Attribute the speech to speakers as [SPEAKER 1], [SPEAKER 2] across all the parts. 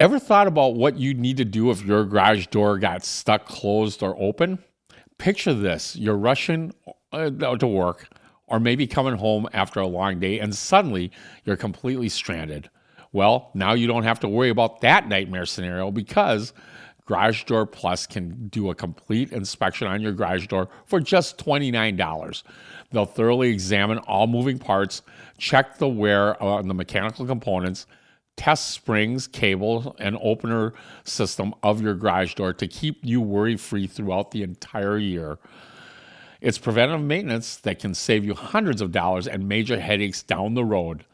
[SPEAKER 1] Ever thought about what you'd need to do if your garage door got stuck, closed, or open? Picture this. You're rushing to work or maybe coming home after a long day and suddenly you're completely stranded. Well, now you don't have to worry about that nightmare scenario because Garage Door Plus can do a complete inspection on your garage door for just $29. They'll thoroughly examine all moving parts, check the wear on the mechanical components, test springs, cable, and opener system of your garage door to keep you worry-free throughout the entire year. It's preventive maintenance that can save you hundreds of dollars and major headaches down the road.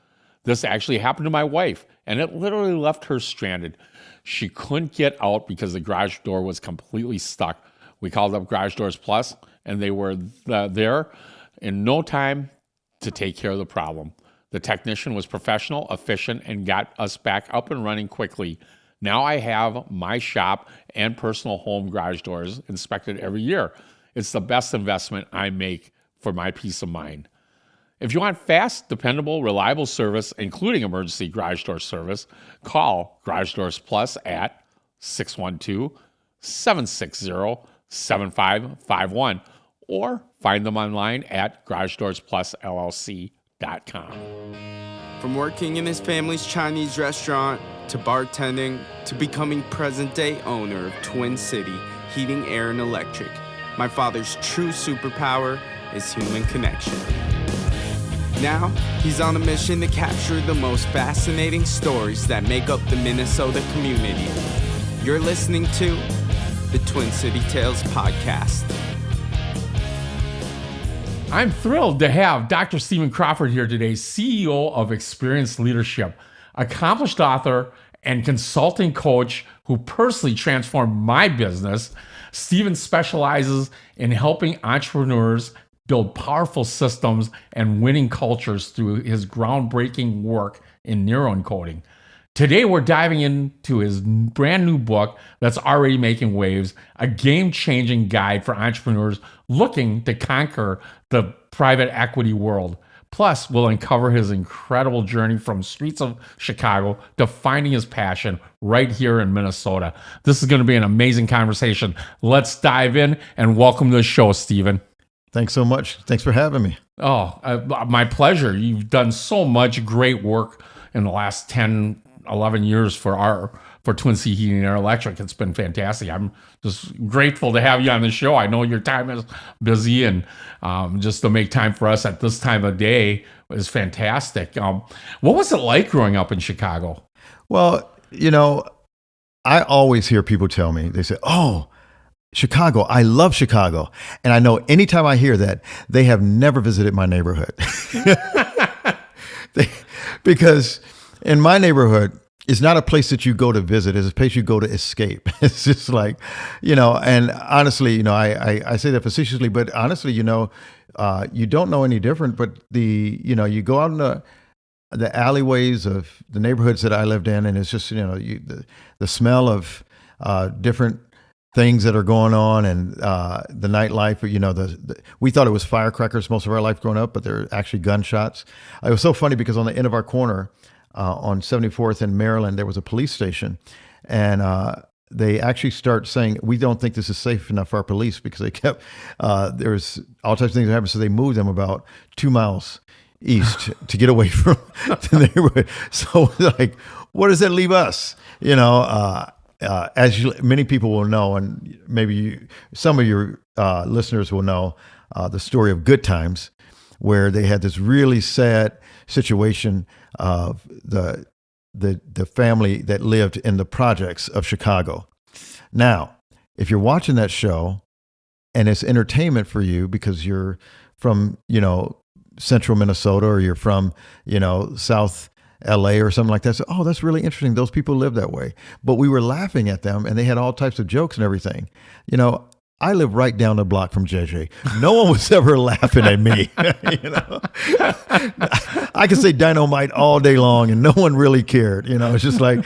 [SPEAKER 1] This actually happened to my wife, and it literally left her stranded. She couldn't get out because the garage door was completely stuck. We called up Garage Doors Plus, and they were there in no time to take care of the problem. The technician was professional, efficient, and got us back up and running quickly. Now I have my shop and personal home garage doors inspected every year. It's the best investment I make for my peace of mind. If you want fast, dependable, reliable service, including emergency garage door service, call Garage Doors Plus at 612-760-7551 or find them online at GarageDoorsPlusLLC.com.
[SPEAKER 2] From working in his family's Chinese restaurant, to bartending, to becoming present-day owner of Twin City Heating, Air, and Electric, my father's true superpower is human connection. Now, he's on a mission to capture the most fascinating stories that make up the Minnesota community. You're listening to the Twin City Tales Podcast.
[SPEAKER 1] I'm thrilled to have Dr. Stephen Crawford here today, CEO of Experienced Leadership, accomplished author and consulting coach who personally transformed my business. Stephen specializes in helping entrepreneurs build powerful systems and winning cultures through his groundbreaking work in neuroencoding. Today, we're diving into his brand new book that's already making waves, a game-changing guide for entrepreneurs looking to conquer the private equity world. Plus, we'll uncover his incredible journey from streets of Chicago to finding his passion right here in Minnesota. This is going to be an amazing conversation. Let's dive in and welcome to the show, Stephen.
[SPEAKER 3] Thanks so much. Thanks for having me.
[SPEAKER 1] Oh, my pleasure. You've done so much great work in the last 10, 11 years for Twin City Heating and Air Electric. It's been fantastic. I'm just grateful to have you on the show. I know your time is busy, and just to make time for us at this time of day is fantastic. What was it like growing up in Chicago?
[SPEAKER 3] Well, I always hear people tell me, they say, "Oh, Chicago, I love Chicago." And I know anytime I hear that, they have never visited my neighborhood. Because in my neighborhood, it's not a place that you go to visit. It's a place you go to escape. It's just like, and honestly, I say that facetiously, but honestly, you don't know any different. But you go out in the alleyways of the neighborhoods that I lived in, and it's just, the smell of different things that are going on, and the nightlife. We thought it was firecrackers most of our life growing up, but they're actually gunshots. It was so funny because on the end of our corner, on 74th in Maryland, there was a police station, and they actually start saying, "We don't think this is safe enough for our police," because they kept there's all types of things that happen. So they moved them about 2 miles east to get away from the neighborhood. So like, what does that leave us? Many people will know, and maybe some of your listeners will know the story of Good Times, where they had this really sad situation of the family that lived in the projects of Chicago. Now, if you're watching that show and it's entertainment for you because you're from, central Minnesota, or you're from, South LA or something like that. So, oh, that's really interesting. Those people live that way. But we were laughing at them, and they had all types of jokes and everything. I live right down the block from JJ. No one was ever laughing at me. I could say dynamite all day long, and no one really cared. It's just like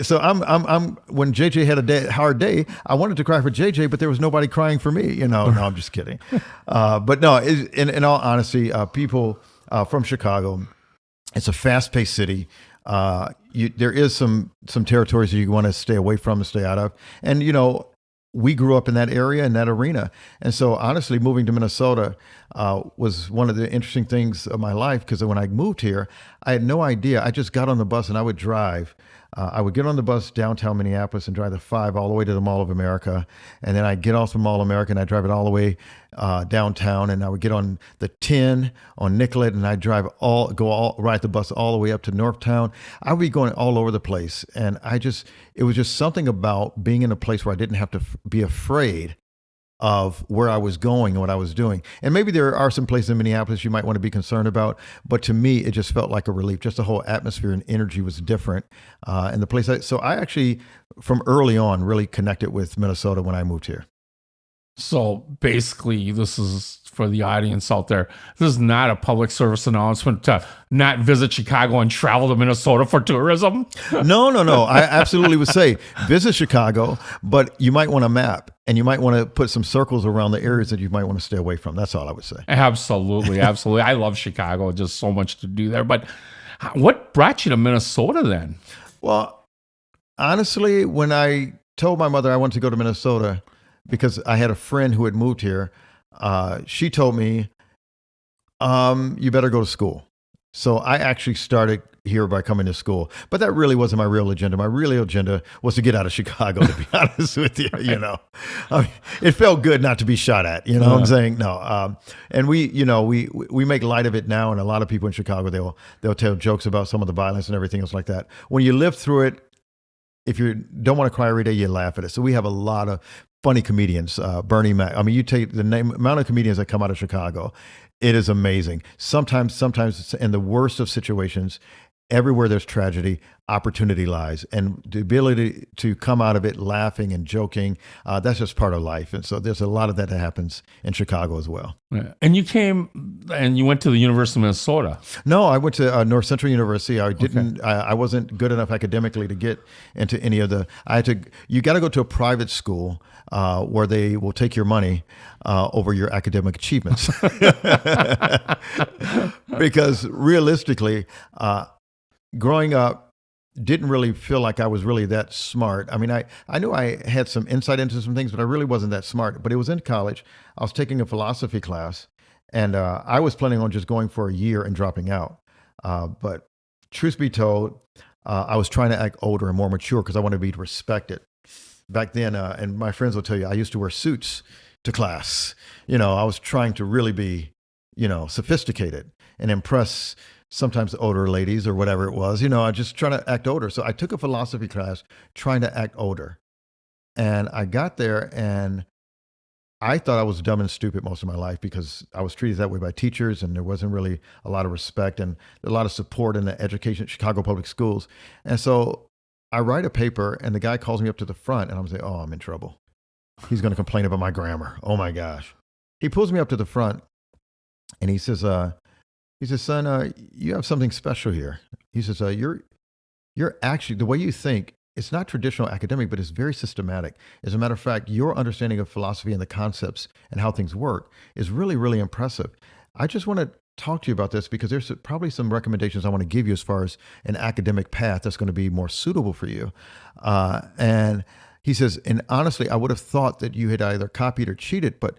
[SPEAKER 3] So I'm when JJ had a hard day, I wanted to cry for JJ, but there was nobody crying for me. No, I'm just kidding. But no, in all honesty, people from Chicago. It's a fast-paced city. there is some territories that you want to stay away from and stay out of. And we grew up in that area, in that arena. And so honestly, moving to Minnesota was one of the interesting things of my life, because when I moved here, I had no idea. I just got on the bus and I would drive. I would get on the bus downtown Minneapolis and drive the 5 all the way to the Mall of America. And then I'd get off the Mall of America and I'd drive it all the way downtown. And I would get on the 10 on Nicollet and I'd ride the bus all the way up to Northtown. I would be going all over the place. And it was just something about being in a place where I didn't have to be afraid of where I was going and what I was doing. And maybe there are some places in Minneapolis you might want to be concerned about, but to me, it just felt like a relief. Just the whole atmosphere and energy was different. And the place, so I actually, from early on, really connected with Minnesota when I moved here.
[SPEAKER 1] So basically, this is for the audience out there. This is not a public service announcement to not visit Chicago and travel to Minnesota for tourism.
[SPEAKER 3] No. I absolutely would say visit Chicago, but you might want a map and you might want to put some circles around the areas that you might want to stay away from. That's all I would say.
[SPEAKER 1] Absolutely. I love Chicago. Just so much to do there. But what brought you to Minnesota then?
[SPEAKER 3] Well, honestly, when I told my mother I wanted to go to Minnesota, because I had a friend who had moved here, she told me, you better go to school. So I actually started here by coming to school. But that really wasn't my real agenda. My real agenda was to get out of Chicago, to be honest with you. I mean, it felt good not to be shot at, what I'm saying? No. And we make light of it now. And a lot of people in Chicago, they'll tell jokes about some of the violence and everything else like that. When you live through it, if you don't want to cry every day, you laugh at it. So we have a lot of funny comedians, Bernie Mac. I mean, you take the amount of comedians that come out of Chicago, it is amazing. Sometimes in the worst of situations, everywhere there's tragedy, opportunity lies. And the ability to come out of it laughing and joking, that's just part of life. And so there's a lot of that happens in Chicago as well.
[SPEAKER 1] Yeah. And you came and you went to the University of Minnesota.
[SPEAKER 3] No, I went to North Central University. I wasn't good enough academically to get into any of you got to go to a private school where they will take your money over your academic achievements. Because realistically, growing up, didn't really feel like I was really that smart. I mean, I knew I had some insight into some things, but I really wasn't that smart. But it was in college. I was taking a philosophy class, and I was planning on just going for a year and dropping out. But truth be told, I was trying to act older and more mature because I wanted to be respected. Back then, and my friends will tell you, I used to wear suits to class. I was trying to really be, sophisticated and impress sometimes older ladies or whatever it was, I just trying to act older. So I took a philosophy class trying to act older. And I got there and I thought I was dumb and stupid most of my life because I was treated that way by teachers and there wasn't really a lot of respect and a lot of support in the education at Chicago Public Schools. And so I write a paper and the guy calls me up to the front and I'm saying, oh, I'm in trouble. He's going to complain about my grammar. Oh my gosh. He pulls me up to the front and he says, son, you have something special here. He says, you're actually, the way you think, it's not traditional academic, but it's very systematic. As a matter of fact, your understanding of philosophy and the concepts and how things work is really, really impressive. I just want to talk to you about this because there's probably some recommendations I want to give you as far as an academic path that's going to be more suitable for you. And he says, and honestly, I would have thought that you had either copied or cheated, but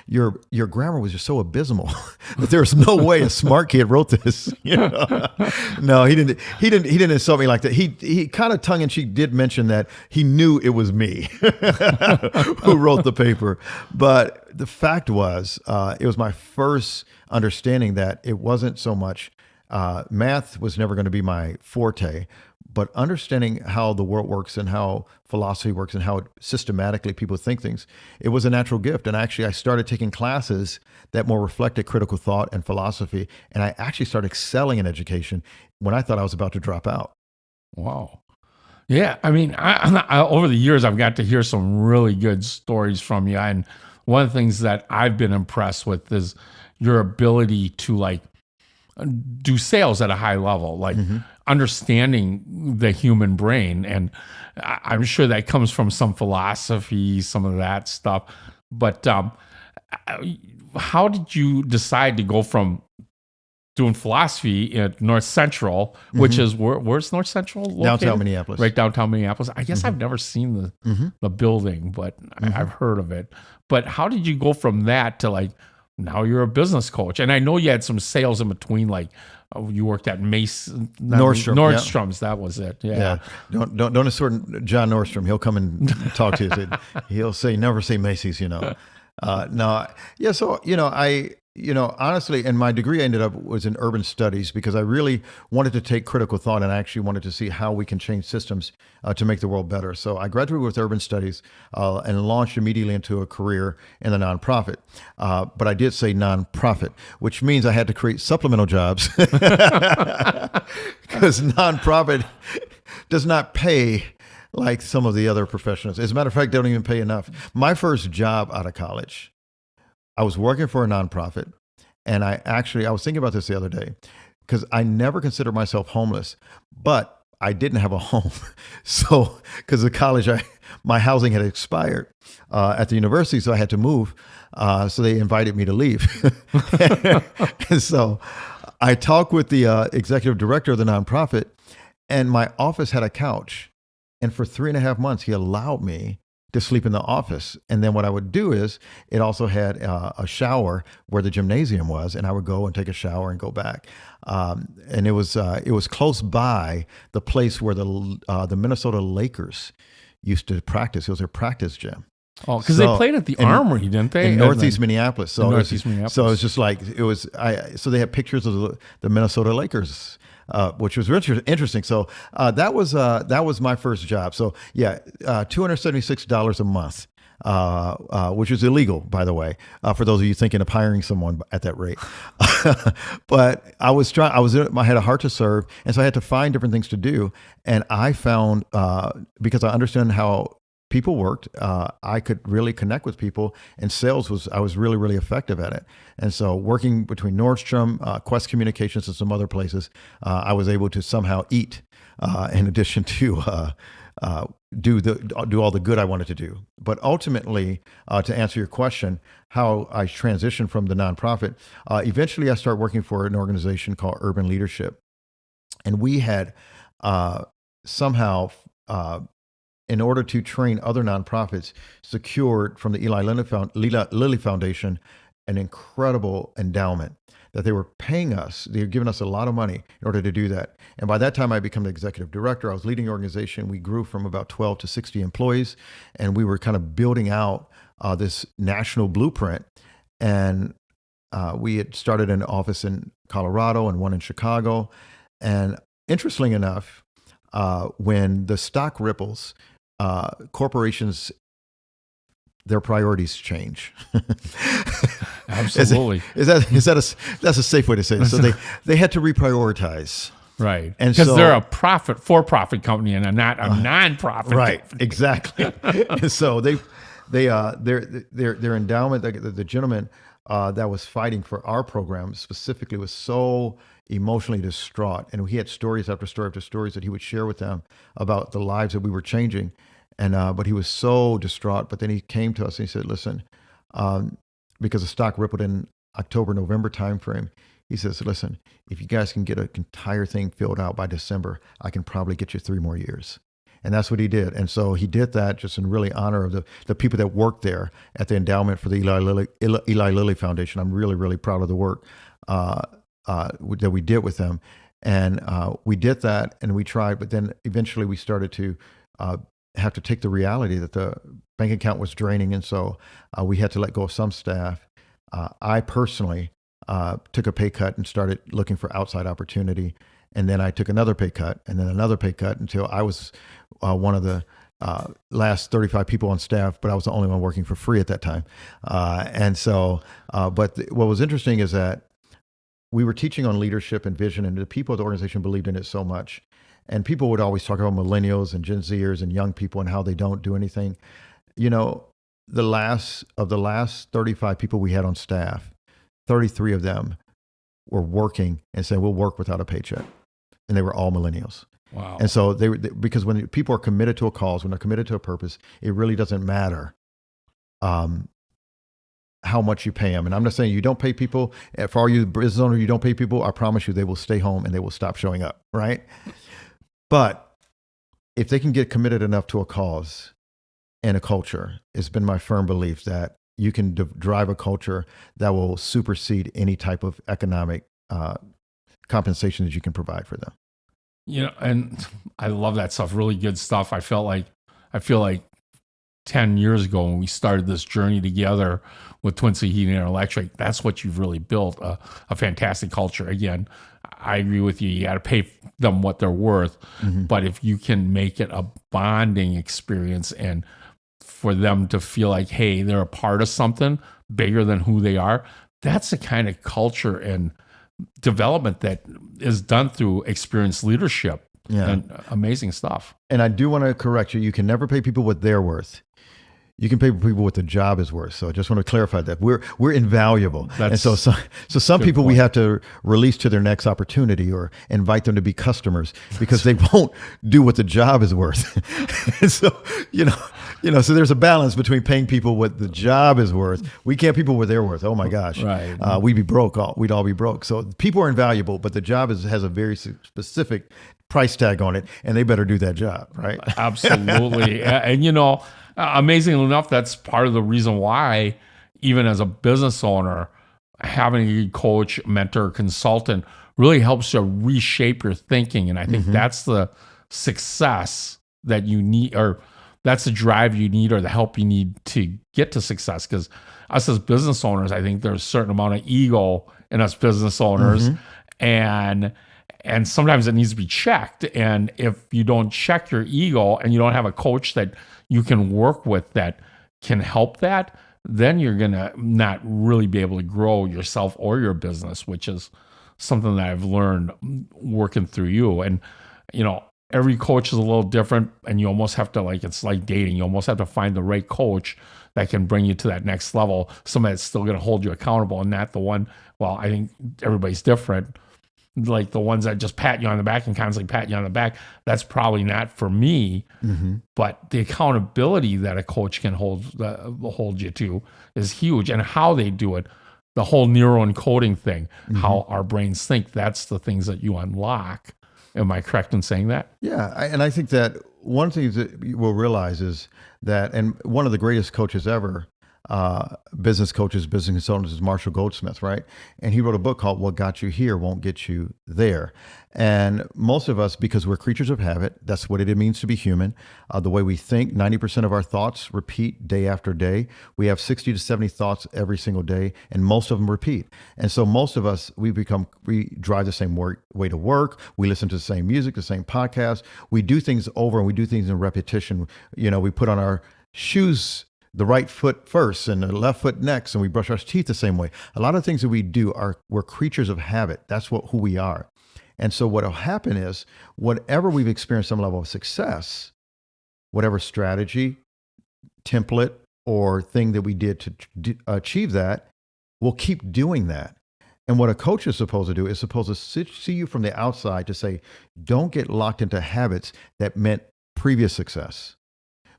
[SPEAKER 3] your grammar was just so abysmal that there was no way a smart kid wrote this. No, he didn't insult me like that. He kind of tongue in cheek did mention that he knew it was me who wrote the paper. But the fact was, it was my first understanding that it wasn't so much math was never going to be my forte, but understanding how the world works and how philosophy works and how systematically people think things, it was a natural gift. And actually, I started taking classes that more reflected critical thought and philosophy. And I actually started excelling in education when I thought I was about to drop out.
[SPEAKER 1] Wow. Yeah. I mean, I over the years, I've got to hear some really good stories from you. And one of the things that I've been impressed with is your ability to do sales at a high level, understanding the human brain. And I'm sure that comes from some philosophy, some of that stuff. But how did you decide to go from doing philosophy at North Central, which is where's North Central located?
[SPEAKER 3] Downtown Minneapolis.
[SPEAKER 1] Right, downtown Minneapolis. I guess I've never seen the building, but I've heard of it. But how did you go from that to like now you're a business coach? And I know you had some sales in between, like you worked at Nordstrom's. That was it. Yeah.
[SPEAKER 3] Don't assort John Nordstrom. He'll come and talk to you. He'll say, never say Macy's, No. So, honestly, and my degree ended up was in urban studies because I really wanted to take critical thought and I actually wanted to see how we can change systems to make the world better. So I graduated with urban studies and launched immediately into a career in the nonprofit. But I did say nonprofit, which means I had to create supplemental jobs because nonprofit does not pay like some of the other professions. As a matter of fact, they don't even pay enough. My first job out of college, I was working for a nonprofit, and I was thinking about this the other day because I never considered myself homeless, but I didn't have a home. So, because of college, my housing had expired at the university, so I had to move. So they invited me to leave. And so I talked with the executive director of the nonprofit, and my office had a couch. And for 3.5 months, he allowed me to sleep in the office. And then what I would do is it also had a shower where the gymnasium was, and I would go and take a shower and go back. And it was close by the place where the Minnesota Lakers used to practice. It was their practice gym.
[SPEAKER 1] Oh, because they played at the Armory, didn't they?
[SPEAKER 3] In Northeast Minneapolis. So
[SPEAKER 1] Minneapolis.
[SPEAKER 3] So it's just like so they had pictures of the Minnesota Lakers. Which was really interesting. So that was my first job. So yeah, $276 a month, which is illegal, by the way, for those of you thinking of hiring someone at that rate. But I had a heart to serve, and so I had to find different things to do. And I found because I understand how people worked, I could really connect with people, and I was really, really effective at it. And so working between Nordstrom, Quest Communications, and some other places, I was able to somehow eat in addition to do all the good I wanted to do. But ultimately, to answer your question, how I transitioned from the nonprofit, eventually I started working for an organization called Urban Leadership. And we had somehow in order to train other nonprofits, secured from the Eli Lilly Foundation an incredible endowment that they were paying us. They were giving us a lot of money in order to do that. And by that time, I became the executive director. I was leading the organization. We grew from about 12 to 60 employees, and we were kind of building out this national blueprint. And we had started an office in Colorado and one in Chicago. And interestingly enough, when the stock ripples, corporations, their priorities change.
[SPEAKER 1] Absolutely.
[SPEAKER 3] That's a safe way to say it. So they had to reprioritize.
[SPEAKER 1] Right. And because they're a for-profit company and not a non-profit.
[SPEAKER 3] Right.
[SPEAKER 1] Company.
[SPEAKER 3] Exactly. And so their endowment, the gentleman that was fighting for our program specifically was so emotionally distraught. And he had stories after story after stories that he would share with them about the lives that we were changing. And but he was so distraught. But then he came to us and he said, listen, because the stock rippled in October, November timeframe, he says, listen, if you guys can get an entire thing filled out by December, I can probably get you 3 more years. And that's what he did. And so he did that just in really honor of the people that worked there at the endowment for the Eli Lilly Foundation. I'm really, really proud of the work that we did with them. And we did that and we tried, but then eventually we started to have to take the reality that the bank account was draining. And so we had to let go of some staff. I personally took a pay cut and started looking for outside opportunity. And then I took another pay cut and then another pay cut until I was one of the last 35 people on staff, but I was the only one working for free at that time. And so, but what was interesting is that we were teaching on leadership and vision, and the people of the organization believed in it so much. And people would always talk about millennials and Gen Zers and young people and how they don't do anything. You know, the last 35 people we had on staff, 33 of them were working and saying, we'll work without a paycheck. And they were all millennials.
[SPEAKER 1] Wow.
[SPEAKER 3] And so because when people are committed to a cause, when they're committed to a purpose, it really doesn't matter how how much you pay them. And I'm not saying you don't pay people. For all you business owners, you don't pay people, I promise you they will stay home and they will stop showing up, right? But if they can get committed enough to a cause and a culture, it's been my firm belief that you can drive a culture that will supersede any type of economic compensation that you can provide for them.
[SPEAKER 1] And I love that stuff. Really good stuff. I feel like 10 years ago when we started this journey together with Twin City Heating and Electric, that's what you've really built, a fantastic culture. Again, I agree with you. You got to pay them what they're worth. But if you can make it a bonding experience and for them to feel like, hey, they're a part of something bigger than who they are, that's the kind of culture and development that is done through experienced leadership. And amazing stuff. And
[SPEAKER 3] I do want to correct you. You can never pay people what they're worth. You can pay people what the job is worth. So I just want to clarify that we're invaluable. And so some people we have to release to their next opportunity or invite them to be customers because they won't do what the job is worth. And so, so there's a balance between paying people what the job is worth. We can't pay people what they're worth. Oh my gosh.
[SPEAKER 1] Right.
[SPEAKER 3] We'd be broke. We'd all be broke. So people are invaluable, but the job has a very specific price tag on it, and they better do that job, right?
[SPEAKER 1] Absolutely. And amazingly enough, that's part of the reason why, even as a business owner, having a coach, mentor, consultant really helps you reshape your thinking. And I think that's the success that you need, or that's the drive you need, or the help you need to get to success. Because us as business owners, I think there's a certain amount of ego in us business owners, and sometimes it needs to be checked. And if you don't check your ego and you don't have a coach that you can work with that can help that, then you're going to not really be able to grow yourself or your business, which is something that I've learned working through you. And, every coach is a little different, and you almost have to, it's like dating. You almost have to find the right coach that can bring you to that next level, somebody that's still going to hold you accountable and not the one, I think everybody's different. Like the ones that just pat you on the back and constantly pat you on the back, that's probably not for me. But the accountability that a coach can hold you to is huge. And how they do it, the whole neuroencoding thing, how our brains think, that's the things that you unlock. Am I correct in saying that?
[SPEAKER 3] Yeah. And I think that one thing that you will realize is that, and one of the greatest coaches ever, business coaches, business consultants, is Marshall Goldsmith, right? And he wrote a book called What Got You Here Won't Get You There. And most of us, because we're creatures of habit, that's what it means to be human. The way we think, 90% of our thoughts repeat day after day. We have 60 to 70 thoughts every single day, and most of them repeat. And so most of us, we drive the same way to work. We listen to the same music, the same podcast. We do things over and we do things in repetition. We put on our shoes the right foot first and the left foot next, and we brush our teeth the same way. A lot of things that we do we're creatures of habit. That's who we are. And so what will happen is, whatever we've experienced some level of success, whatever strategy, template, or thing that we did to achieve that, we'll keep doing that. And what a coach is supposed to do is supposed to see you from the outside to say, don't get locked into habits that meant previous success.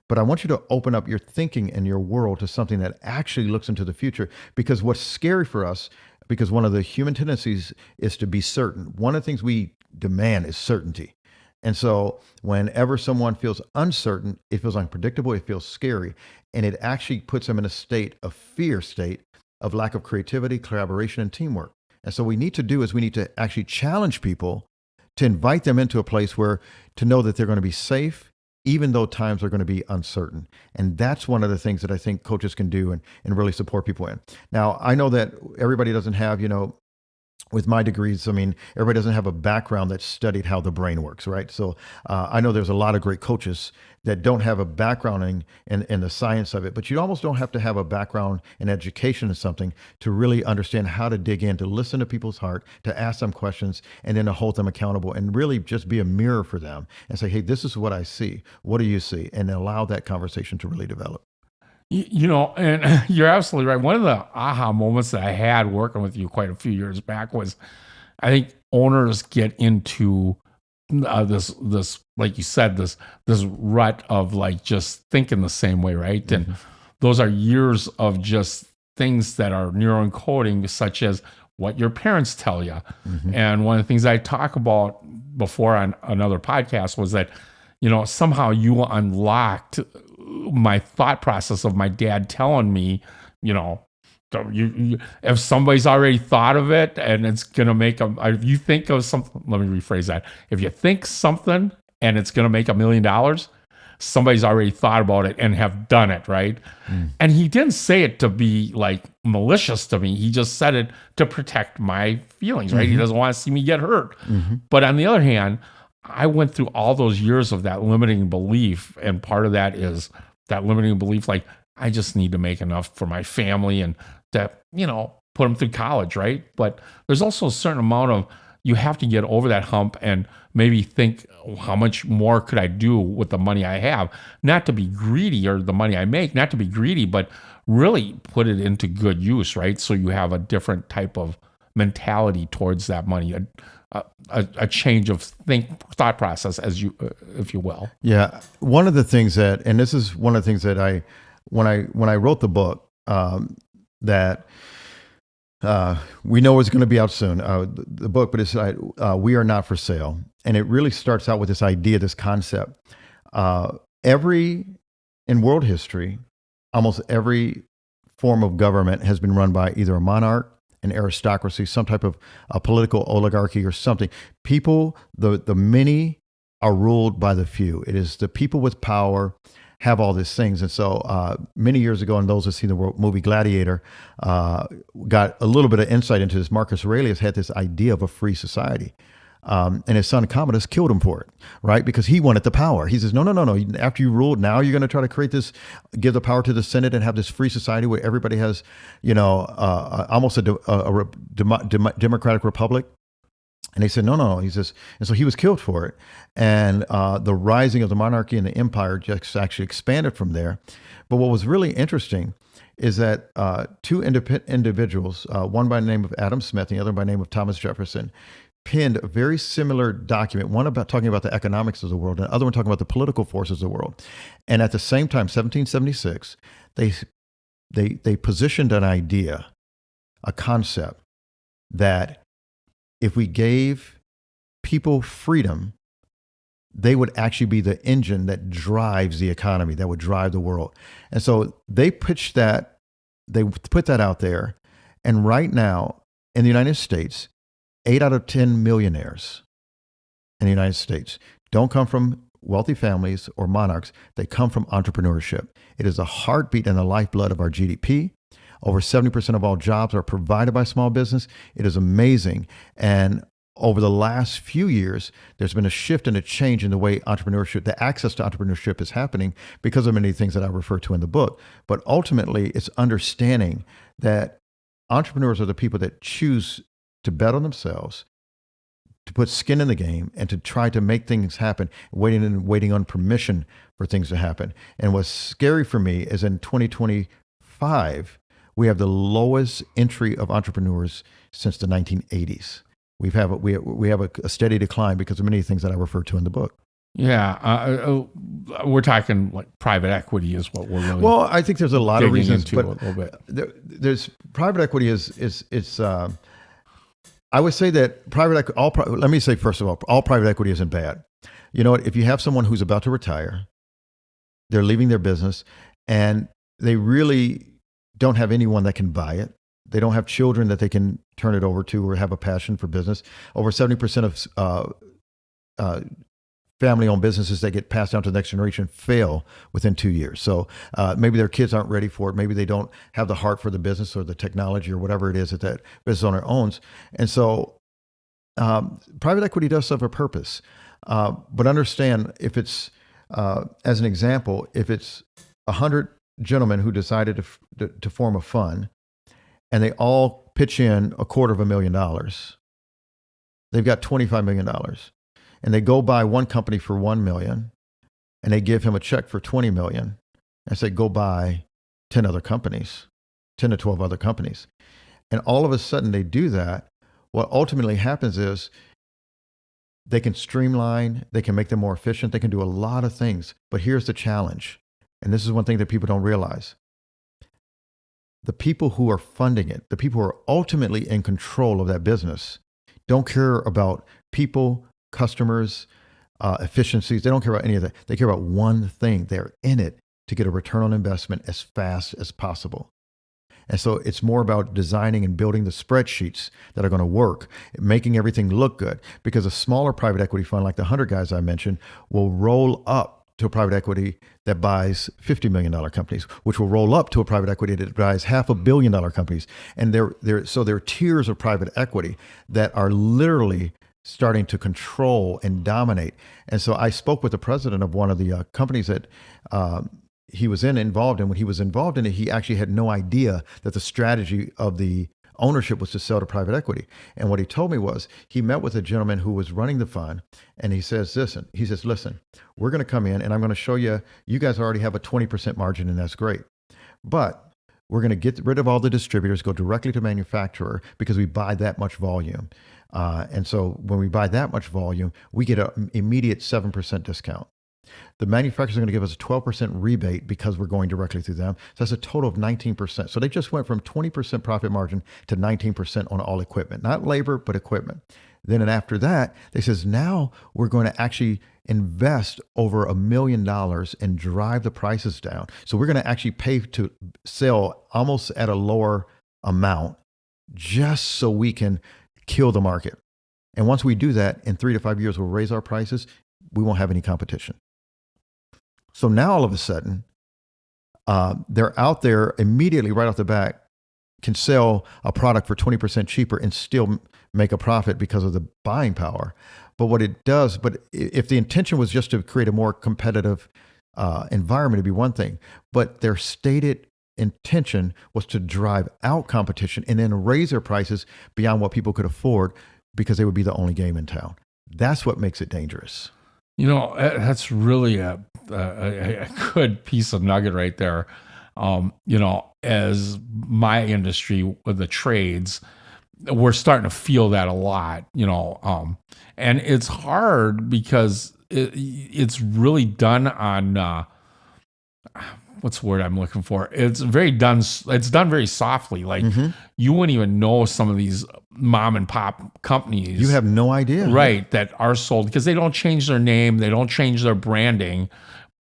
[SPEAKER 3] But I want you to open up your thinking and your world to something that actually looks into the future. Because what's scary for us, because one of the human tendencies is to be certain. One of the things we demand is certainty. And so whenever someone feels uncertain, it feels unpredictable, it feels scary. And it actually puts them in a state of lack of creativity, collaboration, and teamwork. And so what we need to do is we need to actually challenge people to invite them into a place where to know that they're going to be safe, even though times are going to be uncertain. And that's one of the things that I think coaches can do and really support people in. Now, I know that everybody doesn't have, with my degrees, everybody doesn't have a background that studied how the brain works, right? So I know there's a lot of great coaches that don't have a background in the science of it, but you almost don't have to have a background in education or something to really understand how to dig in, to listen to people's heart, to ask them questions, and then to hold them accountable and really just be a mirror for them and say, hey, this is what I see. What do you see? And allow that conversation to really develop.
[SPEAKER 1] And you're absolutely right. One of the aha moments that I had working with you quite a few years back was, I think owners get into this, like you said, this rut of just thinking the same way, right? And those are years of just things that are neuroencoding, such as what your parents tell you. And one of the things I talk about before on another podcast was that, somehow you unlocked my thought process of my dad telling me, if somebody's already thought of it and it's going to make if you think of something, let me rephrase that. If you think something and it's going to make $1 million, somebody's already thought about it and have done it, right? And he didn't say it to be like malicious to me. He just said it to protect my feelings, right? He doesn't want to see me get hurt. But on the other hand, I went through all those years of that limiting belief. And part of that is that limiting belief, like, I just need to make enough for my family and to, put them through college, right? But there's also a certain amount of, you have to get over that hump and maybe think, how much more could I do with the money I have? Not to be greedy, or the money I make, not to be greedy, but really put it into good use, right? So you have a different type of mentality towards that money, a change of thought process, if you will.
[SPEAKER 3] Yeah. One of the things that, and this is one of the things that when I wrote the book, that we know it's going to be out soon, the book, but it's We Are Not for Sale. And it really starts out with this idea, this concept. In world history, almost every form of government has been run by either a monarch, an aristocracy, some type of a political oligarchy or something. People, the many are ruled by the few. It is the people with power have all these things. And so many years ago, and those who've seen the movie Gladiator got a little bit of insight into this. Marcus Aurelius had this idea of a free society. And his son Commodus killed him for it, right? Because he wanted the power. He says, no. After you ruled, now you're going to try to create this, give the power to the Senate and have this free society where everybody has, almost a democratic republic. And they said, no. He says, and so he was killed for it. And the rising of the monarchy and the empire just actually expanded from there. But what was really interesting is that two individuals, one by the name of Adam Smith, and the other by the name of Thomas Jefferson, penned a very similar document, one about talking about the economics of the world, and the other one talking about the political forces of the world. And at the same time, 1776, they positioned an idea, a concept, that if we gave people freedom, they would actually be the engine that drives the economy, that would drive the world. And so they pitched that, they put that out there. And right now in the United States, 8 out of 10 millionaires in the United States don't come from wealthy families or monarchs. They come from entrepreneurship. It is the heartbeat and the lifeblood of our GDP. Over 70% of all jobs are provided by small business. It is amazing. And over the last few years, there's been a shift and a change in the way entrepreneurship, the access to entrepreneurship is happening because of many things that I refer to in the book. But ultimately, it's understanding that entrepreneurs are the people that choose to bet on themselves, to put skin in the game, and to try to make things happen, waiting on permission for things to happen. And what's scary for me is in 2025, we have the lowest entry of entrepreneurs since the 1980s. We have a steady decline because of many things that I refer to in the book.
[SPEAKER 1] Yeah, we're talking like private equity is what we're really.
[SPEAKER 3] Well, I think there's a lot of reasons,
[SPEAKER 1] into
[SPEAKER 3] but
[SPEAKER 1] a little bit.
[SPEAKER 3] There's private equity is. I would say that let me say first of all private equity isn't bad. You know what? If you have someone who's about to retire, they're leaving their business, and they really don't have anyone that can buy it. They don't have children that they can turn it over to or have a passion for business. Over 70% of family-owned businesses that get passed down to the next generation fail within 2 years. So maybe their kids aren't ready for it. Maybe they don't have the heart for the business or the technology or whatever it is that business owner owns. And so private equity does serve a purpose. But understand, if it's, as an example, if it's 100 gentlemen who decided to form a fund, and they all pitch in $250,000, they've got $25 million. And they go buy one company for $1 million, and they give him a check for $20 million, and say, go buy 10 other companies, 10 to 12 other companies. And all of a sudden they do that. What ultimately happens is they can streamline, they can make them more efficient, they can do a lot of things. But here's the challenge. And this is one thing that people don't realize. the people who are funding it, the people who are ultimately in control of that business, don't care about people, customers, efficiencies. They don't care about any of that. They care about one thing. They're in it to get a return on investment as fast as possible. And so it's more about designing and building the spreadsheets that are going to work, making everything look good. Because a smaller private equity fund like the 100 guys I mentioned will roll up to a private equity that buys $50 million companies, which will roll up to a private equity that buys $500 million companies. And so there are tiers of private equity that are literally starting to control and dominate. And so I spoke with the president of one of the companies that he was involved in. When he was involved in it, he actually had no idea that the strategy of the ownership was to sell to private equity. And what he told me was he met with a gentleman who was running the fund, and he says, listen, we're going to come in and I'm going to show you, you guys already have a 20% margin and that's great. But we're going to get rid of all the distributors, go directly to manufacturer because we buy that much volume. And so when we buy that much volume, we get an immediate 7% discount. The manufacturers are going to give us a 12% rebate because we're going directly through them. So that's a total of 19%. So they just went from 20% profit margin to 19% on all equipment, not labor, but equipment. Then and after that, they says, now we're going to actually invest over $1 million and drive the prices down. So we're going to actually pay to sell almost at a lower amount just so we can kill the market. And once we do that, in 3 to 5 years, we'll raise our prices. We won't have any competition. So now all of a sudden, they're out there immediately right off the bat, can sell a product for 20% cheaper and still make a profit because of the buying power. But what it does, but if the intention was just to create a more competitive environment, it'd be one thing. But their stated intention was to drive out competition and then raise their prices beyond what people could afford because they would be the only game in town. That's what makes it dangerous.
[SPEAKER 1] You know, that's really a good piece of nugget right there. You know, as my industry with the trades, we're starting to feel that a lot, you know, and it's hard because it's really done on, what's the word I'm looking for? It's done very softly. Like you wouldn't even know some of these mom and pop companies.
[SPEAKER 3] You have no idea.
[SPEAKER 1] Right. That are sold because they don't change their name. They don't change their branding,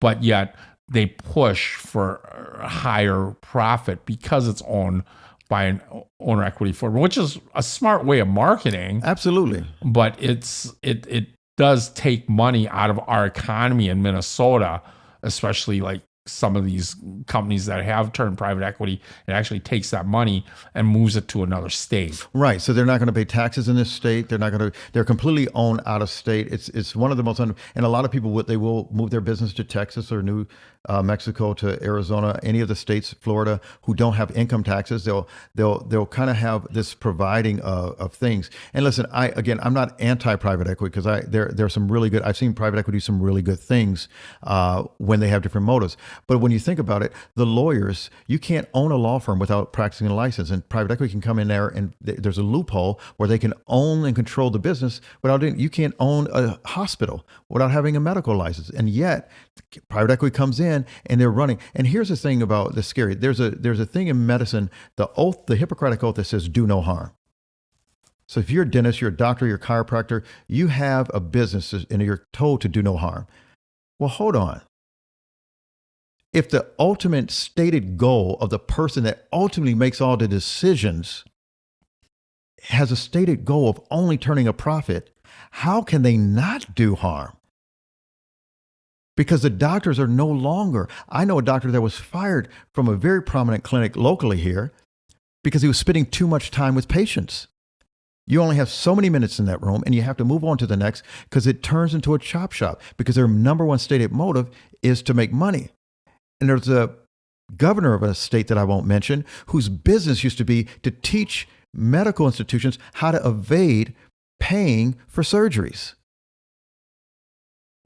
[SPEAKER 1] but yet they push for a higher profit because it's owned by an owner equity firm, which is a smart way of marketing.
[SPEAKER 3] Absolutely.
[SPEAKER 1] But it does take money out of our economy in Minnesota, especially like some of these companies that have turned private equity. It actually takes that money and moves it to another state.
[SPEAKER 3] Right. So they're not going to pay taxes in this state. They're completely owned out of state. It's one of the most, and a lot of people they will move their business to Texas or New Mexico to Arizona, any of the states, Florida, who don't have income taxes. They'll kind of have this providing of things. And listen, I'm not anti-private equity because there's some really good, I've seen private equity do some really good things when they have different motives. But when you think about it, the lawyers, you can't own a law firm without practicing a license, and private equity can come in there and there's a loophole where they can own and control the business without you can't own a hospital without having a medical license. And yet private equity comes in and they're running. And here's the thing about the scary. There's a thing in medicine, the Hippocratic oath that says do no harm. So if you're a dentist, you're a doctor, you're a chiropractor, you have a business and you're told to do no harm. Well, hold on. If the ultimate stated goal of the person that ultimately makes all the decisions has a stated goal of only turning a profit, how can they not do harm? Because the doctors are no longer. I know a doctor that was fired from a very prominent clinic locally here because he was spending too much time with patients. You only have so many minutes in that room and you have to move on to the next because it turns into a chop shop because their number one stated motive is to make money. And there's a governor of a state that I won't mention whose business used to be to teach medical institutions how to evade paying for surgeries.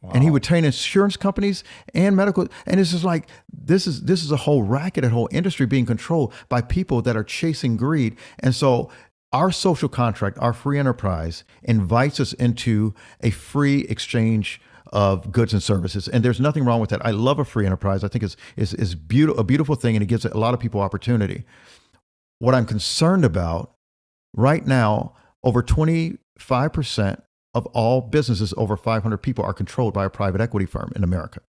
[SPEAKER 3] Wow. And he would train insurance companies and medical. And it's just like, this is a whole racket, a whole industry being controlled by people that are chasing greed. And so our social contract, our free enterprise invites us into a free exchange of goods and services. And there's nothing wrong with that. I love a free enterprise. I think it's a beautiful thing, and it gives a lot of people opportunity. what I'm concerned about right now, over 25% of all businesses over 500 people are controlled by a private equity firm in America.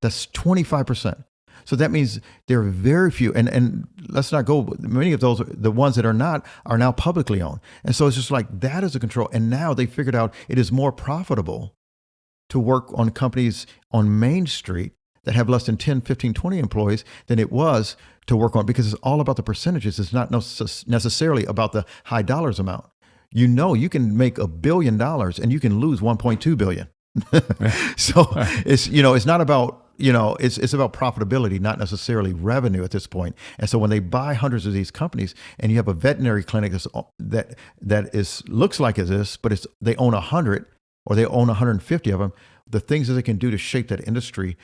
[SPEAKER 3] That's 25%. So that means there are very few, and let's not go, many of those, the ones that are not, are now publicly owned. And so it's just like, that is a control. And now they figured out it is more profitable to work on companies on Main Street that have less than 10, 15, 20 employees than it was to work on, because it's all about the percentages. It's not necessarily about the high dollars amount. You know, you can make $1 billion and you can lose 1.2 billion. So it's, it's not about, it's about profitability, not necessarily revenue at this point. And so when they buy hundreds of these companies, and you have a veterinary clinic that looks like it is, but they own 100 or they own 150 of them, the things that they can do to shape that industry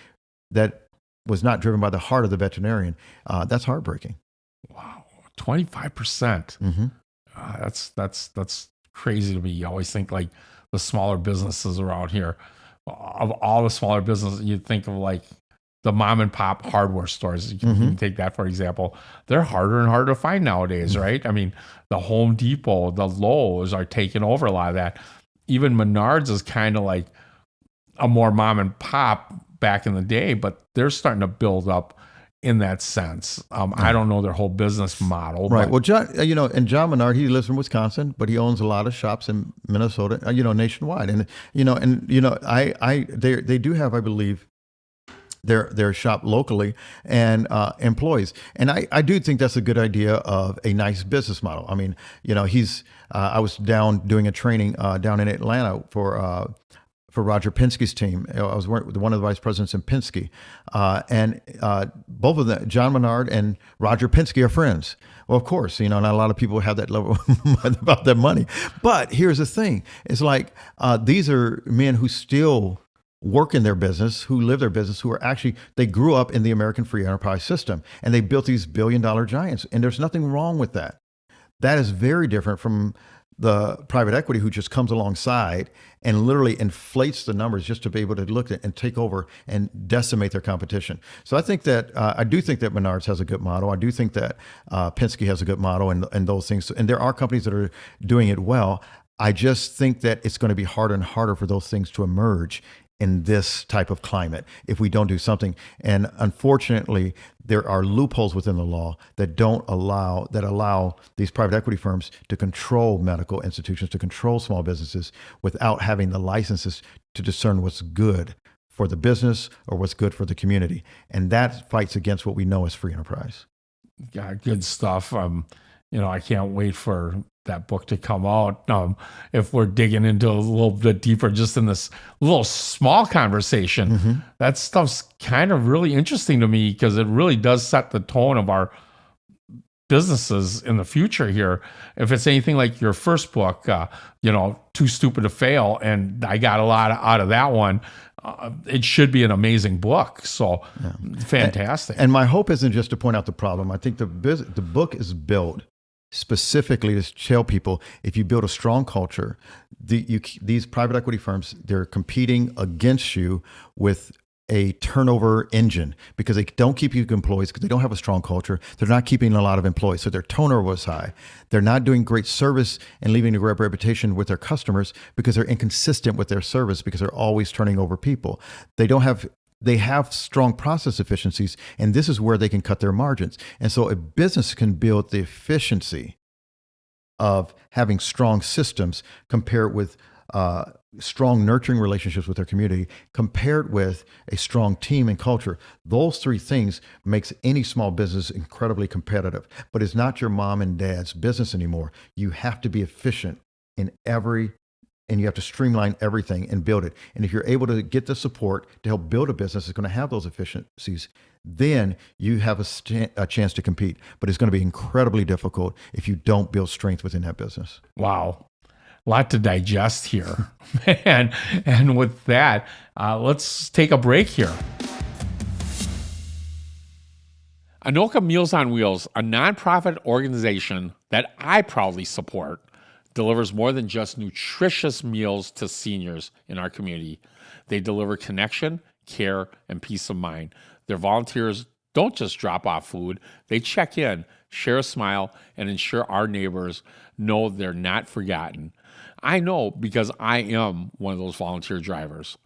[SPEAKER 3] that was not driven by the heart of the veterinarian, that's heartbreaking.
[SPEAKER 1] Wow, 25%.
[SPEAKER 3] Mm-hmm.
[SPEAKER 1] That's crazy to me. You always think like the smaller businesses around here. Of all the smaller businesses, you think of like the mom and pop hardware stores. You can take that for example. They're harder and harder to find nowadays, right? I mean, the Home Depot, the Lowe's are taking over a lot of that. Even Menards is kind of like a more mom and pop back in the day, but they're starting to build up in that sense. I don't know their whole business model.
[SPEAKER 3] Right.
[SPEAKER 1] But,
[SPEAKER 3] well, John, and John Menard, he lives in Wisconsin, but he owns a lot of shops in Minnesota, nationwide. And, they do have, I believe, their shop locally and employees. And I do think that's a good idea of a nice business model. I mean, I was down doing a training down in Atlanta for Roger Penske's team. I was one of the vice presidents in Penske. And both of them, John Menard and Roger Penske, are friends. Well, of course, not a lot of people have that level about their money. But here's the thing. It's like these are men who still work in their business, who live their business, who are actually, they grew up in the American free enterprise system. And they built these billion-dollar giants. And there's nothing wrong with that. That is very different from the private equity who just comes alongside and literally inflates the numbers just to be able to look at and take over and decimate their competition. So I think that I do think that Menards has a good model. I do think that Penske has a good model and those things. And there are companies that are doing it well. I just think that it's going to be harder and harder for those things to emerge in this type of climate if we don't do something. And unfortunately, there are loopholes within the law that allow these private equity firms to control medical institutions, to control small businesses without having the licenses to discern what's good for the business or what's good for the community. And that fights against what we know as free enterprise.
[SPEAKER 1] Yeah, good stuff. I can't wait for that book to come out. If we're digging into a little bit deeper, just in this little small conversation, that stuff's kind of really interesting to me because it really does set the tone of our businesses in the future here. If it's anything like your first book, Too Stupid to Fail, and I got a lot out of that one, it should be an amazing book. So fantastic.
[SPEAKER 3] And my hope isn't just to point out the problem. I think the book is built specifically to tell people, if you build a strong culture, these private equity firms, they're competing against you with a turnover engine because they don't keep you employees because they don't have a strong culture. They're not keeping a lot of employees, so their turnover was high. They're not doing great service and leaving a great reputation with their customers because they're inconsistent with their service because they're always turning over people. They have strong process efficiencies, and this is where they can cut their margins. And so a business can build the efficiency of having strong systems compared with strong nurturing relationships with their community, compared with a strong team and culture. Those three things makes any small business incredibly competitive. But it's not your mom and dad's business anymore. You have to be efficient and you have to streamline everything and build it. And if you're able to get the support to help build a business that's going to have those efficiencies, then you have a chance to compete. But it's going to be incredibly difficult if you don't build strength within that business.
[SPEAKER 1] Wow. A lot to digest here. And with that, let's take a break here. Anoka Meals on Wheels, a nonprofit organization that I proudly support, delivers more than just nutritious meals to seniors in our community. They deliver connection, care, and peace of mind. Their volunteers don't just drop off food. They check in, share a smile, and ensure our neighbors know they're not forgotten. I know because I am one of those volunteer drivers.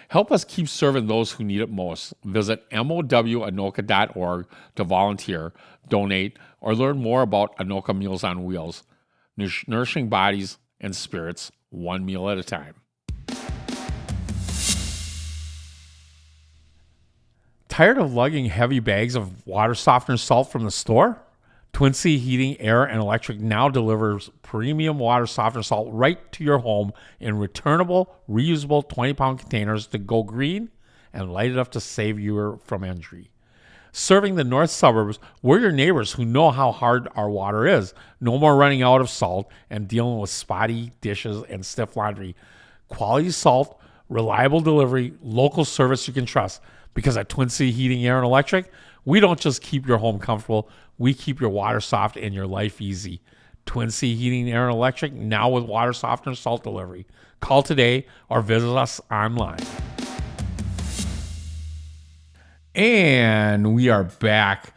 [SPEAKER 1] Help us keep serving those who need it most. Visit mowanoka.org to volunteer, donate, or learn more about Anoka Meals on Wheels, nourishing bodies and spirits one meal at a time. Tired of lugging heavy bags of water softener salt from the store? Twin Sea Heating, Air, and Electric now delivers premium water softener salt right to your home in returnable, reusable 20-pound containers to go green and light enough to save you from injury. Serving the north suburbs, we're your neighbors who know how hard our water is. No more running out of salt and dealing with spotty dishes and stiff laundry. Quality salt, reliable delivery, local service you can trust. Because at Twin Sea Heating, Air, and Electric, we don't just keep your home comfortable, we keep your water soft and your life easy. Twin Sea Heating, Air, and Electric, now with water softener salt delivery. Call today or visit us online. And we are back.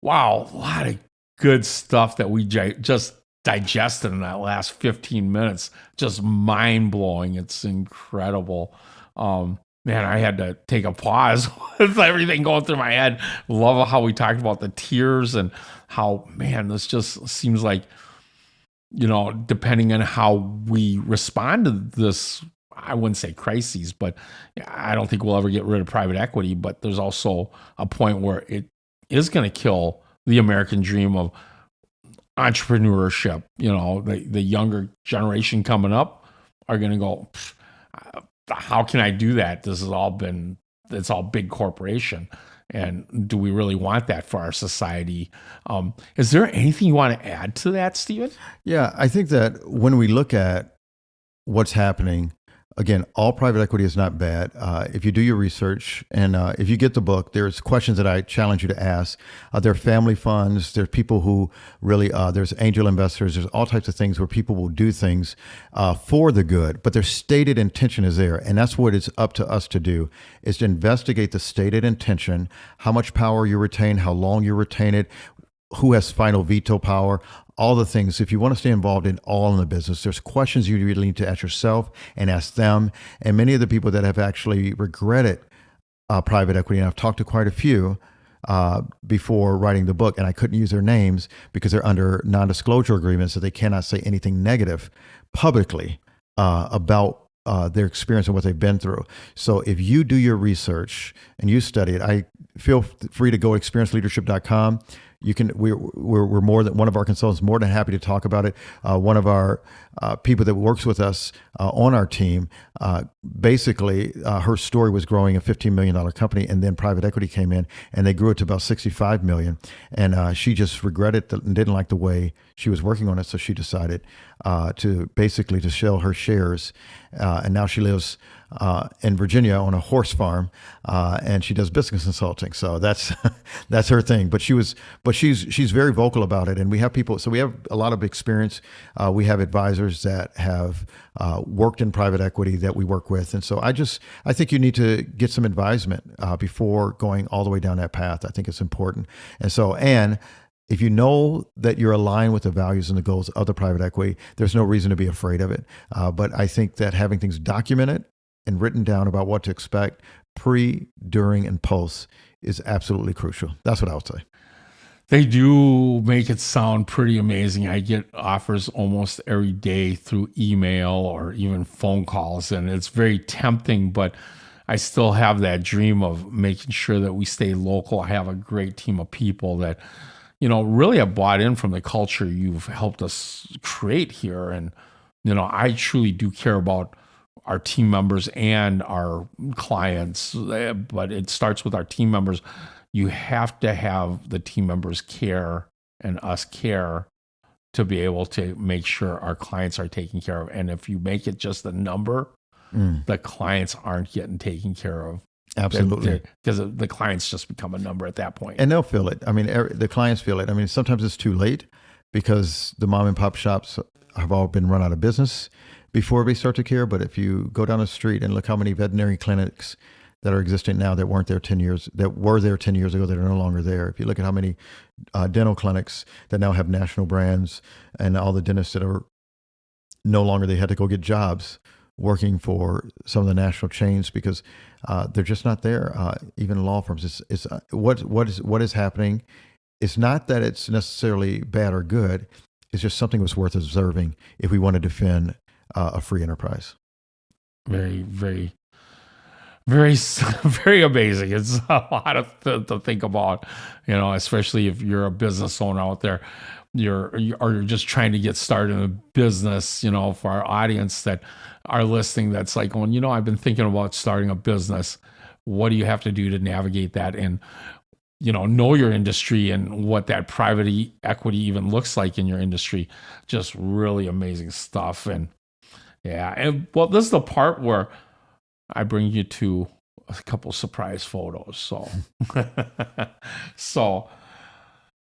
[SPEAKER 1] Wow, a lot of good stuff that we just digested in that last 15 minutes. Just mind-blowing. It's incredible. Man, I had to take a pause with everything going through my head. Love how we talked about the tears and how, man, this just seems like, depending on how we respond to this, I wouldn't say crises, but I don't think we'll ever get rid of private equity. But there's also a point where it is going to kill the American dream of entrepreneurship. The younger generation coming up are going to go, how can I do that? It's all big corporation. And do we really want that for our society? Is there anything you want to add to that, Stephen?
[SPEAKER 3] Yeah, I think that when we look at what's happening, again, all private equity is not bad. If you do your research and if you get the book, there's questions that I challenge you to ask. There are family funds. There's people who really, there's angel investors. There's all types of things where people will do things for the good, but their stated intention is there. And that's what it's up to us to do, is to investigate the stated intention, how much power you retain, how long you retain it, who has final veto power, all the things. If you want to stay involved in all in the business, there's questions you really need to ask yourself and ask them. And many of the people that have actually regretted private equity, and I've talked to quite a few before writing the book, and I couldn't use their names because they're under non-disclosure agreements, so they cannot say anything negative publicly about their experience and what they've been through. So if you do your research and you study it, I feel free to go to experienceleadership.com. You can. We're more than one of our consultants. More than happy to talk about it. One of our people that works with us on our team, basically, her story was growing a $15 million company, and then private equity came in, and they grew it to about $65 million. And she just regretted and didn't like the way she was working on it, so she decided to sell her shares, and now she lives in Virginia on a horse farm, and she does business consulting. So that's her thing. But she's very vocal about it, and we have people. So we have a lot of experience. We have advisors that have worked in private equity that we work with, and so I think you need to get some advisement before going all the way down that path. I think it's important, and if you know that you're aligned with the values and the goals of the private equity, there's no reason to be afraid of it. But I think that having things documented and written down about what to expect pre, during, and post is absolutely crucial. That's what I would say.
[SPEAKER 1] They do make it sound pretty amazing. I get offers almost every day through email or even phone calls, and it's very tempting, but I still have that dream of making sure that we stay local. I have a great team of people that, really have bought in from the culture you've helped us create here. And, I truly do care about our team members and our clients, but it starts with our team members. You have to have the team members care and us care to be able to make sure our clients are taken care of. And if you make it just a number, the clients aren't getting taken care of.
[SPEAKER 3] Absolutely.
[SPEAKER 1] Because the clients just become a number at that point.
[SPEAKER 3] And they'll feel it. I mean, the clients feel it. I mean, sometimes it's too late because the mom and pop shops have all been run out of business before they start to care. But if you go down the street and look how many veterinary clinics that are existing now that weren't there 10 years, that were there 10 years ago that are no longer there. If you look at how many dental clinics that now have national brands and all the dentists that are no longer, they had to go get jobs working for some of the national chains because they're just not there. Even law firms, what is happening. It's not that it's necessarily bad or good. It's just something was worth observing if we want to defend a free enterprise.
[SPEAKER 1] Very, very, very, very amazing. It's a lot to think about, especially if you're a business owner out there. You're just trying to get started in a business, for our audience that are listening, that's like going, I've been thinking about starting a business. What do you have to do to navigate that and, know your industry and what that private equity even looks like in your industry? Just really amazing stuff. And yeah, and well, this is the part where I bring you to a couple surprise photos. So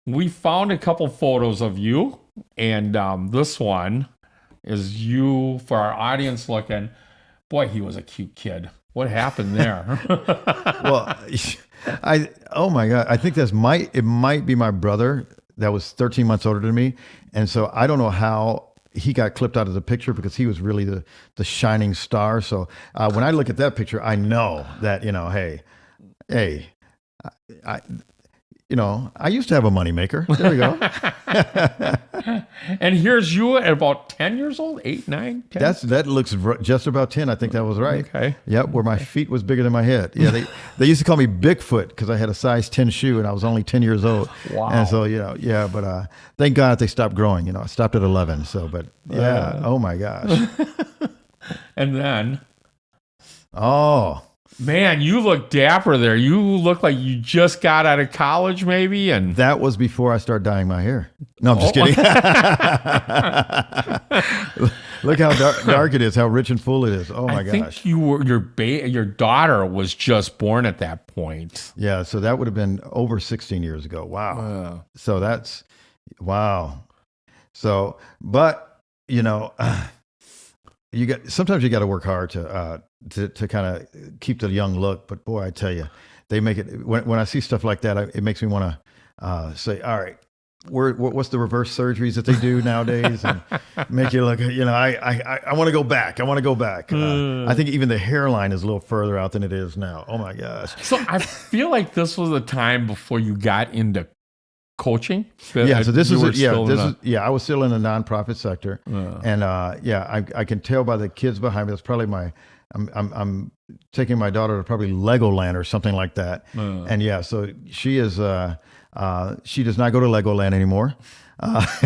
[SPEAKER 1] we found a couple photos of you, and this one is you for our audience looking. Boy, he was a cute kid. What happened there?
[SPEAKER 3] Well, oh my God, I think it might be my brother that was 13 months older than me, and so I don't know how he got clipped out of the picture because he was really the shining star. So when I look at that picture, I know that hey, I used to have a moneymaker. There we go.
[SPEAKER 1] And here's you at about 10 years old, 8, 9, 10?
[SPEAKER 3] That looks just about 10. I think that was right.
[SPEAKER 1] Okay.
[SPEAKER 3] Yep, where my feet was bigger than my head. Yeah, they used to call me Bigfoot because I had a size 10 shoe and I was only 10 years old.
[SPEAKER 1] Wow.
[SPEAKER 3] And so, but thank God they stopped growing. I stopped at 11. So, but yeah, oh my gosh.
[SPEAKER 1] And then,
[SPEAKER 3] oh,
[SPEAKER 1] man, you look dapper there. You look like you just got out of college, maybe. And
[SPEAKER 3] that was before I started dyeing my hair. No, I'm just kidding. Look how dark it is, how rich and full it is. Oh my gosh.
[SPEAKER 1] I think your daughter was just born at that point.
[SPEAKER 3] Yeah, so that would have been over 16 years ago. Wow. So that's wow. So, but sometimes you got to work hard to kind of keep the young look. But boy, I tell you, they make it. When I see stuff like that, it makes me want to say, all right, what's the reverse surgeries that they do nowadays and make you look? I want to go back. I want to go back. I think even the hairline is a little further out than it is now. Oh my gosh.
[SPEAKER 1] So I feel like this was a time before you got into coaching.
[SPEAKER 3] Yeah, so I was still in the nonprofit sector, and I can tell by the kids behind me. That's probably I'm taking my daughter to probably Legoland or something like that, and so she is. She does not go to Legoland anymore.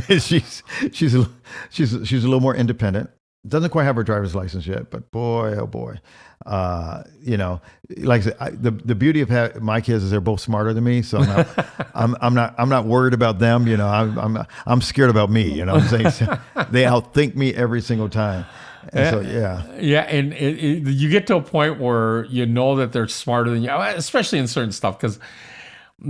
[SPEAKER 3] She's a little more independent. Doesn't quite have her driver's license yet, but boy, oh boy. Like I said, the beauty of my kids is they're both smarter than me, so I'm not worried about them. I'm scared about me. You know what I'm saying? They outthink me every single time. And
[SPEAKER 1] and you get to a point where you know that they're smarter than you, especially in certain stuff, because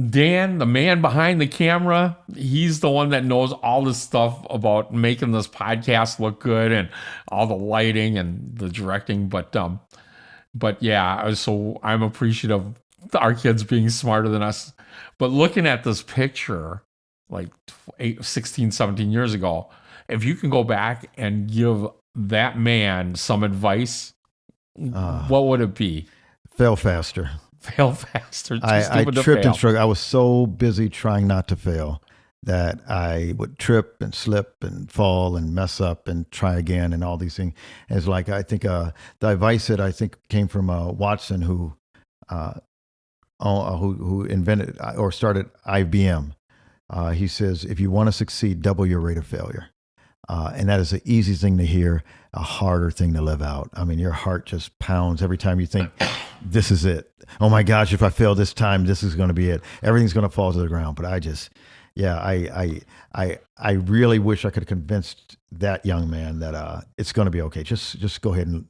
[SPEAKER 1] Dan, the man behind the camera, he's the one that knows all this stuff about making this podcast look good and all the lighting and the directing. But yeah, so I'm appreciative of our kids being smarter than us. But looking at this picture, like 16, 17 years ago, if you can go back and give that man some advice, what would it be?
[SPEAKER 3] Fail faster.
[SPEAKER 1] Fail faster.
[SPEAKER 3] I tripped and struggled. I was so busy trying not to fail that I would trip and slip and fall and mess up and try again and all these things. And it's like, I think the advice that I think came from Watson, who invented or started IBM. He says, if you want to succeed, double your rate of failure. And that is the easiest thing to hear, a harder thing to live out. I mean, your heart just pounds every time you think, this is it. Oh my gosh, if I fail this time, this is going to be it. Everything's going to fall to the ground. But I really wish I could have convinced that young man that it's going to be okay. Just go ahead and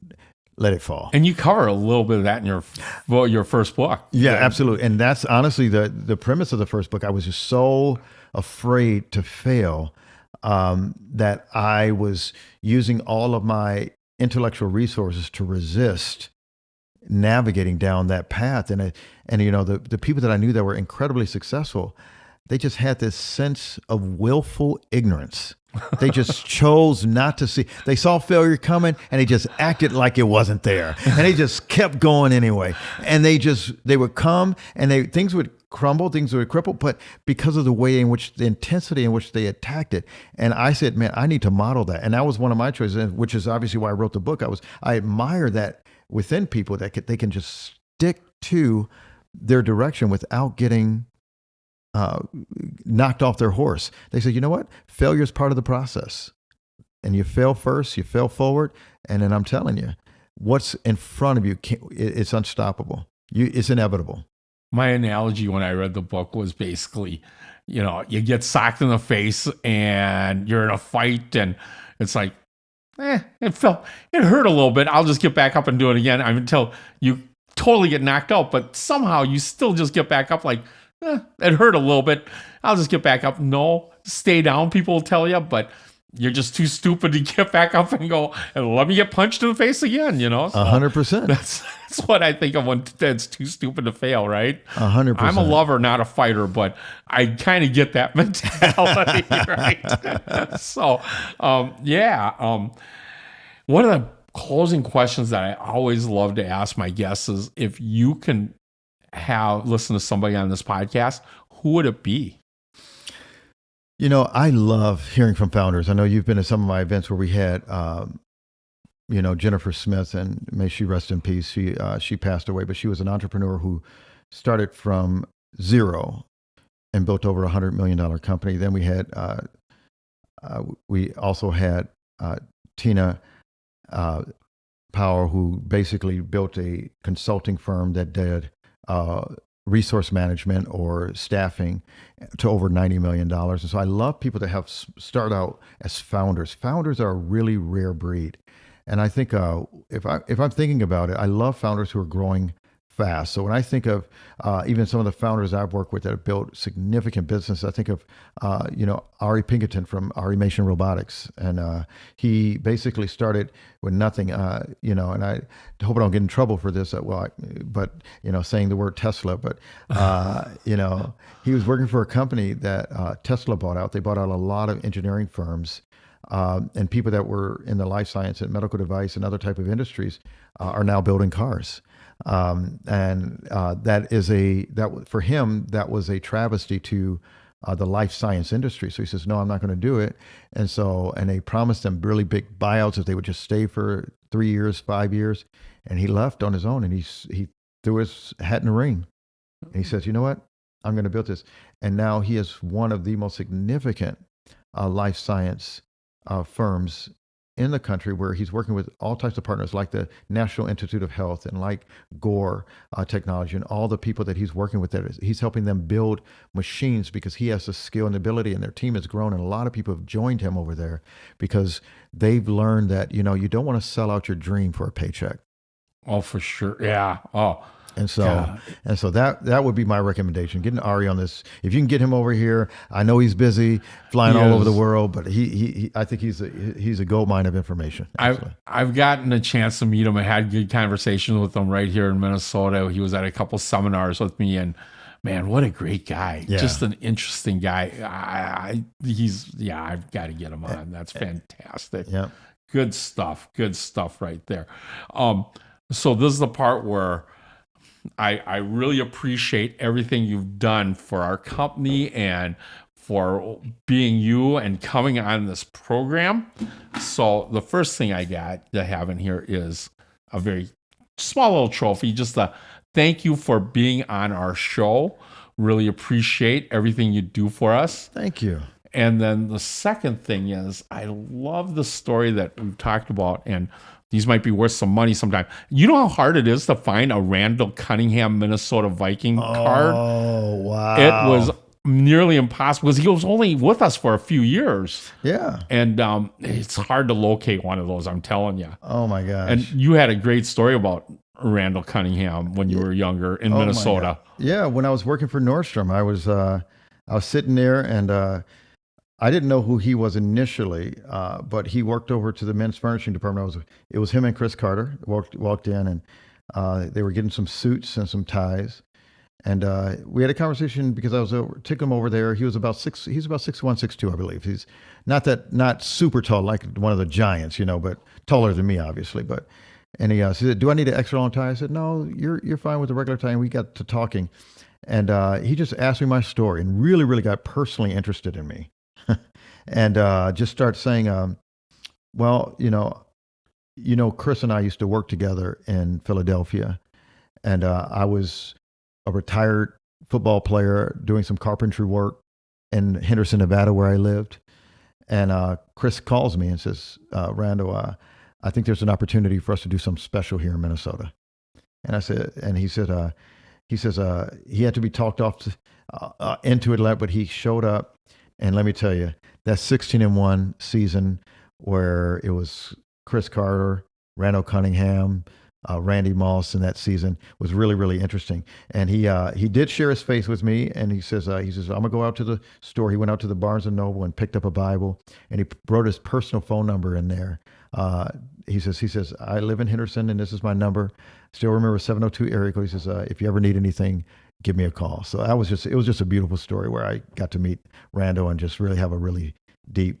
[SPEAKER 3] let it fall.
[SPEAKER 1] And you cover a little bit of that in your first book.
[SPEAKER 3] Yeah, absolutely. And that's honestly the premise of the first book. I was just so afraid to fail that I was using all of my intellectual resources to resist navigating down that path. And the people that I knew that were incredibly successful, they just had this sense of willful ignorance. They just chose not to see. They saw failure coming and they just acted like it wasn't there. And they just kept going anyway. And they would come and things would crumble, things would cripple, but because of the intensity in which they attacked it. And I said, man, I need to model that. And that was one of my choices, which is obviously why I wrote the book. I admire that within people that they can just stick to their direction without getting knocked off their horse. They say, you know what? Failure is part of the process. And you fail first, you fail forward. And then I'm telling you, what's in front of you, it's unstoppable. It's inevitable.
[SPEAKER 1] My analogy when I read the book was basically, you get socked in the face and you're in a fight and it's like, it hurt a little bit. I'll just get back up and do it again until you totally get knocked out. But somehow you still just get back up like, it hurt a little bit. I'll just get back up. No, stay down, people will tell you, but you're just too stupid to get back up and go, and let me get punched in the face again, So
[SPEAKER 3] 100%.
[SPEAKER 1] That's what I think of when it's too stupid to fail, right?
[SPEAKER 3] 100%.
[SPEAKER 1] I'm a lover, not a fighter, but I kind of get that mentality, right? So, one of the closing questions that I always love to ask my guests is, if you can listen to somebody on this podcast, who would it be?
[SPEAKER 3] I love hearing from founders. I know you've been to some of my events where we had, Jennifer Smith, and may she rest in peace. She passed away, but she was an entrepreneur who started from zero and built over $100 million company. Then we also had Tina Power, who basically built a consulting firm that did resource management or staffing to over $90 million. And so I love people that have start out as founders. Founders are a really rare breed. And I think if I'm thinking about it, I love founders who are growing fast. So when I think of even some of the founders I've worked with that have built significant business, I think of Ari Pinkerton from Ari Mation Robotics, and he basically started with nothing. And I hope I don't get in trouble for this. Saying the word Tesla, but he was working for a company that Tesla bought out. They bought out a lot of engineering firms. And people that were in the life science and medical device and other type of industries are now building cars. For him, that was a travesty to the life science industry. So he says, no, I'm not going to do it. And they promised them really big buyouts if they would just stay for 3 years, 5 years. And he left on his own, and he threw his hat in the ring. And he says, you know what? I'm going to build this. And now he is one of the most significant life science firms in the country, where he's working with all types of partners like the National Institute of Health and like Gore Technology, and all the people that he's working with there. He's helping them build machines because he has the skill and ability, and their team has grown. And a lot of people have joined him over there because they've learned that, you don't want to sell out your dream for a paycheck.
[SPEAKER 1] Oh, for sure. Yeah. Oh,
[SPEAKER 3] And so that would be my recommendation. Getting Ari on this. If you can get him over here, I know he's busy flying all over the world, but I think he's a gold mine of information.
[SPEAKER 1] I've gotten a chance to meet him. I had good conversations with him right here in Minnesota. He was at a couple seminars with me, and man, what a great guy. Yeah. Just an interesting guy. I've got to get him on. That's fantastic.
[SPEAKER 3] Yeah.
[SPEAKER 1] Good stuff right there. So this is the part where I really appreciate everything you've done for our company and for being you and coming on this program. So the first thing I got to have in here is a very small little trophy, just a thank you for being on our show. Really appreciate everything you do for us.
[SPEAKER 3] Thank you.
[SPEAKER 1] And then the second thing is, I love the story that we've talked about, and these might be worth some money sometime. You know how hard it is to find a Randall Cunningham, Minnesota Viking card?
[SPEAKER 3] Oh, wow.
[SPEAKER 1] It was nearly impossible because he was only with us for a few years.
[SPEAKER 3] Yeah.
[SPEAKER 1] And it's hard to locate one of those, I'm telling you.
[SPEAKER 3] Oh, my gosh.
[SPEAKER 1] And you had a great story about Randall Cunningham when you were younger in Minnesota.
[SPEAKER 3] Yeah, when I was working for Nordstrom, I was sitting there, and I didn't know who he was initially, but he worked over to the men's furnishing department. It was him and Chris Carter walked in, and They were getting some suits and some ties. And we had a conversation because I was took him over there. He was about six. He's about 6'1", 6'2", I believe. He's not super tall like one of the giants, but taller than me, obviously. And he said, "Do I need an extra long tie?" I said, "No, you're fine with the regular tie." And we got to talking, and he just asked me my story and really, really got personally interested in me, and just started saying, "Well, Chris and I used to work together in Philadelphia, and I was a retired football player doing some carpentry work in Henderson, Nevada, where I lived. And Chris calls me and says, Rando, I think there's an opportunity for us to do something special here in Minnesota." And I said, and he said, he had to be talked off into it, but he showed up. And let me tell you, that 16-1 season where it was Chris Carter, Randall Cunningham, Randy Moss in that season was really, really interesting. And he did share his faith with me, and he says, I'm gonna go out to the store. He went out to the Barnes and Noble and picked up a Bible, and he wrote his personal phone number in there. He says, "I live in Henderson, and this is my number. Still remember 702 area code." He says, "If you ever need anything, give me a call." So it was just a beautiful story where I got to meet Rando and just really have a really deep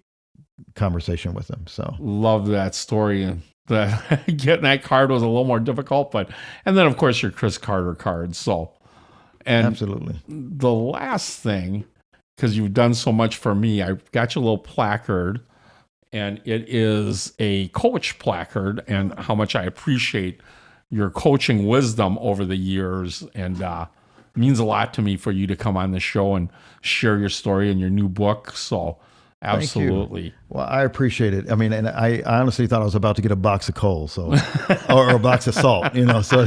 [SPEAKER 3] conversation with him. So
[SPEAKER 1] love that story. And getting that card was a little more difficult, and then of course your Chris Carter card. So, and
[SPEAKER 3] absolutely,
[SPEAKER 1] the last thing, because you've done so much for me, I got you a little placard, and it is a coach placard, and how much I appreciate your coaching wisdom over the years, and it means a lot to me for you to come on the show and share your story and your new book. So absolutely.
[SPEAKER 3] Well, I appreciate it. I mean, and I honestly thought I was about to get a box of coal, so or a box of salt, So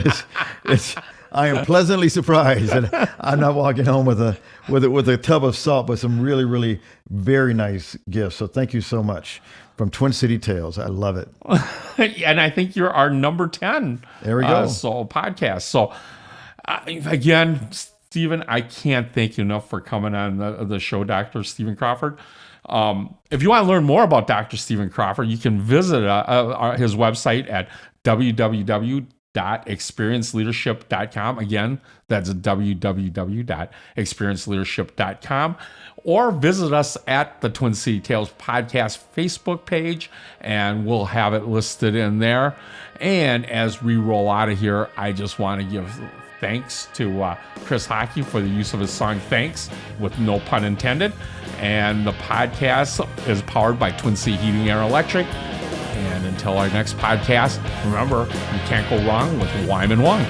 [SPEAKER 3] it's. I am pleasantly surprised, and I'm not walking home with a tub of salt, but some really, really very nice gifts. So thank you so much from Twin City Tales. I love it.
[SPEAKER 1] And I think you're our number 10.
[SPEAKER 3] There we go.
[SPEAKER 1] Podcast. So again, Stephen, I can't thank you enough for coming on the show, Dr. Stephen Crawford. If you want to learn more about Dr. Stephen Crawford, you can visit his website at www.experienceleadership.com. Again, that's www.experienceleadership.com. Or visit us at the Twin City Tales Podcast Facebook page, and we'll have it listed in there. And as we roll out of here, I just want to give thanks to Chris Hockey for the use of his song Thanks, with no pun intended. And the podcast is powered by Twin City Heating, Air, and Electric. And until our next podcast, remember, you can't go wrong with Wyman Wong.